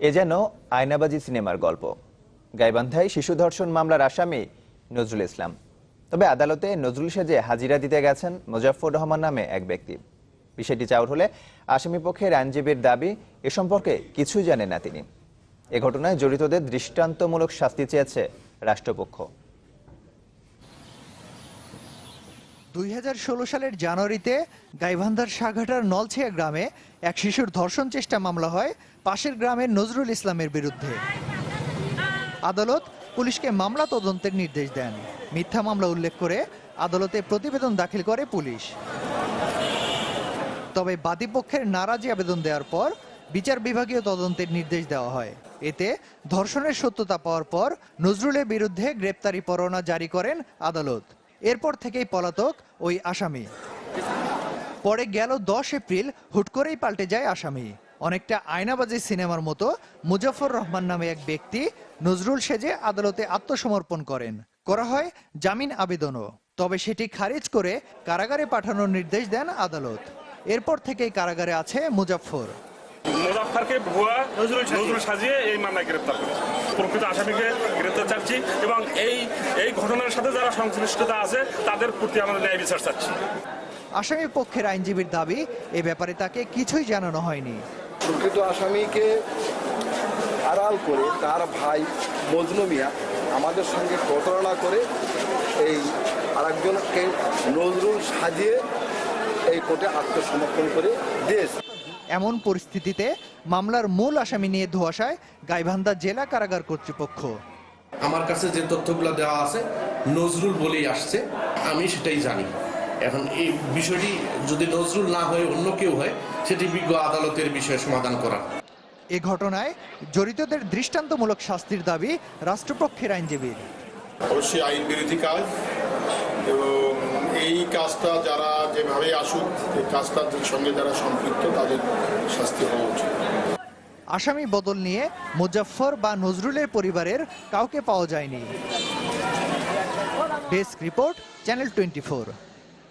এ যেন আয়নাবাজি সিনেমার গল্প। গাইবান্ধায় শিশু ধর্ষণ মামলার আসামি নজরুল ইসলাম। তবে আদালতে নজরুল সেজে হাজিরা দিতে গেছেন মোজাফফর রহমান নামে এক ব্যক্তি। বিষয়টি চাউর হলে আসামি পক্ষের আইনজীবীর দাবি, এ সম্পর্কে কিছুই জানেন না তিনি। এ ঘটনায় জড়িতদের দৃষ্টান্তমূলক শাস্তি চেয়েছে রাষ্ট্রপক্ষ। 2016 সালের জানুয়ারিতে গাইবান্ধার সাঘাটার নলছিয়া গ্রামে এক শিশুর ধর্ষণ চেষ্টা মামলা হয় পাশের গ্রামের নজরুল ইসলামের বিরুদ্ধে। আদালত পুলিশকে মামলা তদন্তের নির্দেশ দেন। মিথ্যা মামলা উল্লেখ করে আদালতে প্রতিবেদন দাখিল করে পুলিশ। তবে বাদীপক্ষের নারাজি আবেদন দেওয়ার পর বিচার বিভাগীয় তদন্তের নির্দেশ দেওয়া হয়। এতে ধর্ষণের সত্যতা পাওয়ার পর নজরুলের বিরুদ্ধে গ্রেপ্তারি পরোয়ানা জারি করেন আদালত। এরপর থেকেই পলাতক ওই আসামি। পরে গেল 10 এপ্রিল হুট করেই পাল্টে যায় আসামি। অনেকটা আয়নাবাজি সিনেমার মতো মুজাফফর রহমান নামে এক ব্যক্তি নজরুল সেজে আদালতে আত্মসমর্পণ করেন। করা হয় জামিন আবেদনও, তবে সেটি খারিজ করে কারাগারে পাঠানোর নির্দেশ দেন আদালত। এরপর থেকেই কারাগারে আছে মুজাফফর। মুজাফফরকে ভুয়া নজরুল সাজিয়ে এই মামলায় গ্রেপ্তার করেছে। প্রকৃত আসামিকে গ্রেপ্তার চাচ্ছি এবং এই ঘটনার সাথে যারা সংশ্লিষ্টতা আছে তাদের প্রতি আমরা ন্যায় বিচার চাচ্ছি। আসামি পক্ষের আইনজীবীর দাবি, এ ব্যাপারে তাকে কিছুই জানানো হয়নি। প্রকৃত আসামিকে আড়াল করে তার ভাই মজনু মিয়া আমাদের সঙ্গে প্রতারণা করে এই আরেকজনকে নজরুল সাজিয়ে এই কোর্টে আত্মসমর্পণ করে দিয়েছে। এমন পরিস্থিতিতে মামলার মূল আসামি নিয়ে ধোঁয়াশায় গাইবান্ধা জেলা কারাগার কর্তৃপক্ষ। আমার কাছে যে তথ্যগুলো দেওয়া আছে নজরুল বলেই আসছে, আমি সেটাই জানি। এখন এই বিষয়টি যদি নজরুল না হয়ে অন্য কেউ হয়, সেটি বিজ্ঞ আদালতের বিষয়ে সমাধান করা। এ ঘটনায় জড়িতদের দৃষ্টান্তমূলক শাস্তির দাবি রাষ্ট্রপক্ষের আইনজীবীর। অবশ্যই আইন বিরোধী কাজ এবং এই কাজটা যারা যেভাবে আসুক, এই কাজটার সঙ্গে যারা সম্পৃক্ত তাদের শাস্তি হওয়া উচিত। আসামি বদল নিয়ে মুজাফফর বা নজরুলের পরিবারের কাউকে পাওয়া যায়নি। Desk report, channel 24।